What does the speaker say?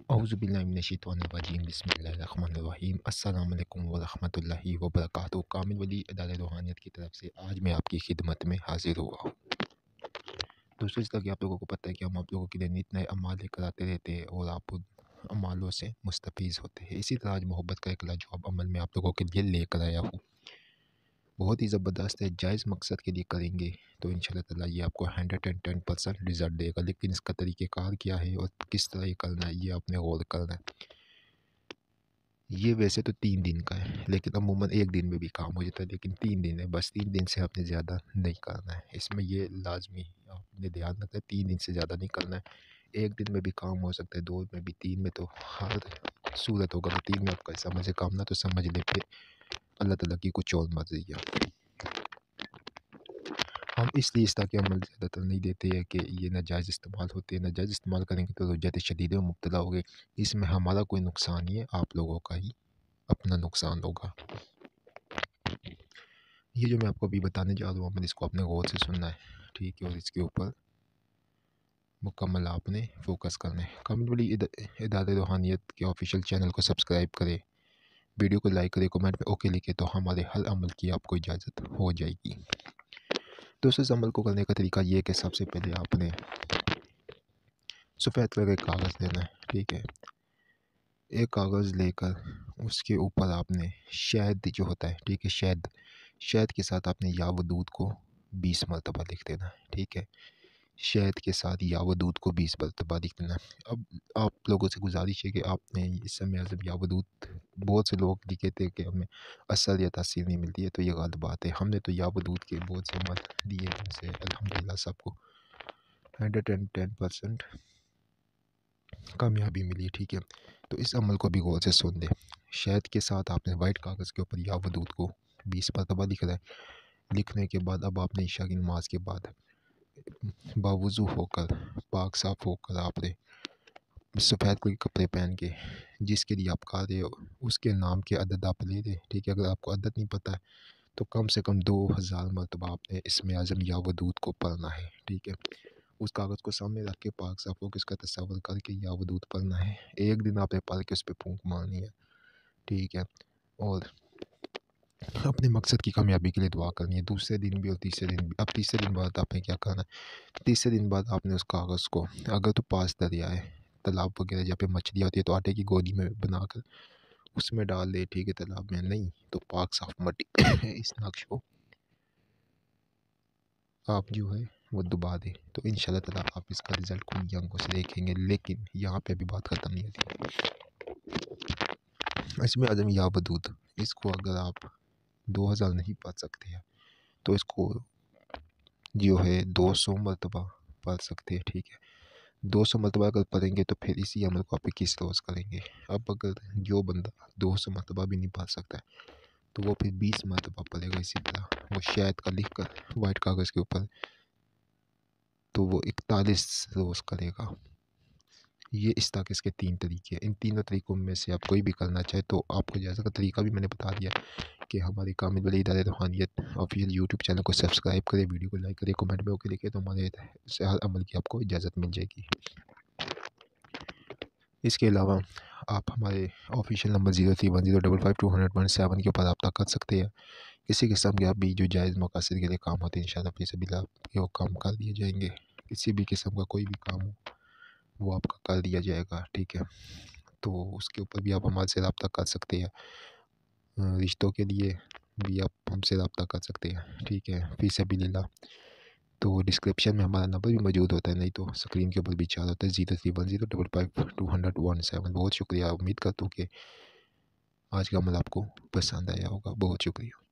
औज़ुबिल्लाहिमिनश्शैतानिर्रजीम बिस्मिल्लाहिर्रहमानिर्रहीम अस्सलाम वालेकुम वरहमतुल्लाहि वबरकातुहू। कामिल वली इदारे रूहानियत की तरफ से आज मैं आपकी खिदमत में हाजिर हुआ हूँ। दोस्तों, जैसा कि आप लोगों को पता है कि हम आप लोगों के लिए नित नए अमाल लेकर आते रहते हैं और आप उन अमालों से मुस्तफ़ीज़ होते हैं। इसी तरह आज मोहब्बत का एक लाजवाब अमल मैं आप लोगों के लिए लेकर आया हूँ। बहुत ही ज़बरदस्त है, जायज़ मकसद के लिए करेंगे तो इंशाल्लाह ताला ये आपको 110% रिज़ल्ट देगा। लेकिन इसका तरीक़ेकार क्या है और किस तरह ये करना है, ये आपने गौर करना है। ये वैसे तो 3 दिन का है, लेकिन अमूमन 1 दिन में भी काम हो जाता है, लेकिन 3 दिन है, बस 3 दिन से आपने ज़्यादा नहीं करना है। इसमें ये लाज़मी आपने ध्यान रखना है, 3 दिन से ज़्यादा नहीं करना है। 1 दिन में भी काम हो सकता है, 2 में भी, 3 में तो हर सूरत होगा। 3 में आपका समझ से काम ना तो समझ ले फिर अल्लाह ताला की कुछ और मर्ज़ी है। हम इसलिए इस तरह के अमल ज़्यादातर नहीं देते हैं कि ये नाजायज़ इस्तेमाल होते हैं। नाजायज़ इस्तेमाल करेंगे तो रुज्जत शदीद में मुब्तला होंगे। इसमें हमारा कोई नुकसान नहीं है, आप लोगों का ही अपना नुकसान होगा। ये जो मैं आपको अभी बताने जा रहा हूँ, अमल इसको आपने गौर से सुनना है, ठीक है, और इसके ऊपर मुकम्मल आपने फ़ोकस करना है। कामिल वली इदारे रूहानियत के ऑफिशियल चैनल को सब्सक्राइब करें, वीडियो को लाइक करें, कमेंट में ओके लिखें तो हमारे हर अमल की आपको इजाज़त हो जाएगी। दोस्तों, इस अमल को करने का तरीका ये है कि सबसे पहले आपने सफ़ेद कलर का कागज़ लेना है, ठीक है। एक कागज़ लेकर उसके ऊपर आपने शहद जो होता है, ठीक है, शहद के साथ आपने या वदूद को 20 मरतबा लिख देना है, ठीक है। शहद के साथ या वदूद को 20 मरतबा लिख देना है। अब आप लोगों से गुजारिश है कि आपने इस समय आज़म या वदूद, बहुत से लोग लिखे थे कि हमें असर या तासीर नहीं मिलती है, तो ये गलत बात है। हमने तो या वदूद के बहुत से अमल दिए जिनसे अल्हम्दुलिल्लाह सबको 110% कामयाबी मिली, ठीक है। तो इस अमल को भी गौर से सुन लें। शहद के साथ आपने वाइट कागज़ के ऊपर या वदूद को 20 मरतबा लिखना है। लिखने के बाद अब आपने इशा की नमाज के बाद बावुज़ू होकर, पाक साफ़ होकर, आपने सफ़ेद कोई कपड़े पहन के जिसके लिए आप खा रहे हो उसके नाम के अदद आप ले लें, ठीक है। अगर आपको अदद नहीं पता है तो कम से कम 2000 मरतबा आपने इसमें आज़म या वदूद को पढ़ना है, ठीक है। उस कागज़ को सामने रख के पाक साफ़ होकर इसका तसव्वुर करके या वदूद पढ़ना है। 1 दिन आपने पढ़ के उस पे फूंक मारनी है, ठीक है, और अपने मकसद की कामयाबी के लिए दुआ करनी है। दूसरे दिन भी और तीसरे दिन भी। अब तीसरे दिन बाद आपने क्या करना है, तीसरे दिन बाद आपने उस कागज़ को, अगर तो पास दरिया है, तालाब वगैरह जहाँ पे मछलियाँ होती है, तो आटे की गोली में बनाकर उसमें डाल दे, ठीक है। तालाब में नहीं तो पाक साफ़ मट्टी इस नक्श को आप जो है वो दबा दें, तो इंशाल्लाह ताला आप इसका रिज़ल्ट खुली आंखों से देखेंगे। लेकिन यहाँ पे अभी बात ख़त्म नहीं होती। इसमें आज़म या वदूद, इसको अगर आप 2000 नहीं पढ़ सकते हैं तो इसको जो है 200 मरतबा पढ़ सकते हैं, ठीक है। 200 मरतबा अगर पढ़ेंगे तो फिर इसी अमल को आप 21 रोज़ करेंगे। अब अगर जो बंदा 200 मरतबा भी नहीं पढ़ सकता है तो वो फिर 20 मरतबा पढ़ेगा। इसी तरह वो शहद का लिख कर वाइट कागज़ के ऊपर, तो वो 41 रोज़ करेगा। ये इस तरह के इसके 3 तरीके हैं। इन तीनों तरीक़ों में से आप कोई भी करना चाहे तो आपको जैसा का तरीका भी मैंने बता दिया कि हमारे कामिल वली इदारे रूहानियत ऑफिशियल यूट्यूब चैनल को सब्सक्राइब करें, वीडियो को लाइक करें, कमेंट में ओके लिखें तो हमारे से हर अमल की आपको इजाज़त मिल जाएगी। इसके अलावा आप हमारे ऑफिशियल नंबर 0310552017 के ऊपर रब्ता कर सकते हैं। किसी किस्म के आप भी जो जायज़ मकासद के लिए काम होते हैं इंशाल्लाह फी सबिलिल्लाह आपके वो काम कर दिए जाएंगे। किसी भी किस्म का कोई भी काम हो वो आपका कर दिया जाएगा, ठीक है। तो उसके ऊपर भी आप हमारे से रब्ता कर सकते हैं। रिश्तों के लिए भी आप हमसे रब्ता कर सकते हैं, ठीक है, फी सबिलिल्लाह। तो डिस्क्रिप्शन में हमारा नंबर भी मौजूद होता है, नहीं तो स्क्रीन के ऊपर भी चार होता है 0310555217। बहुत शुक्रिया। उम्मीद करता हूँ कि आज का अमल आपको पसंद आया होगा। बहुत शुक्रिया।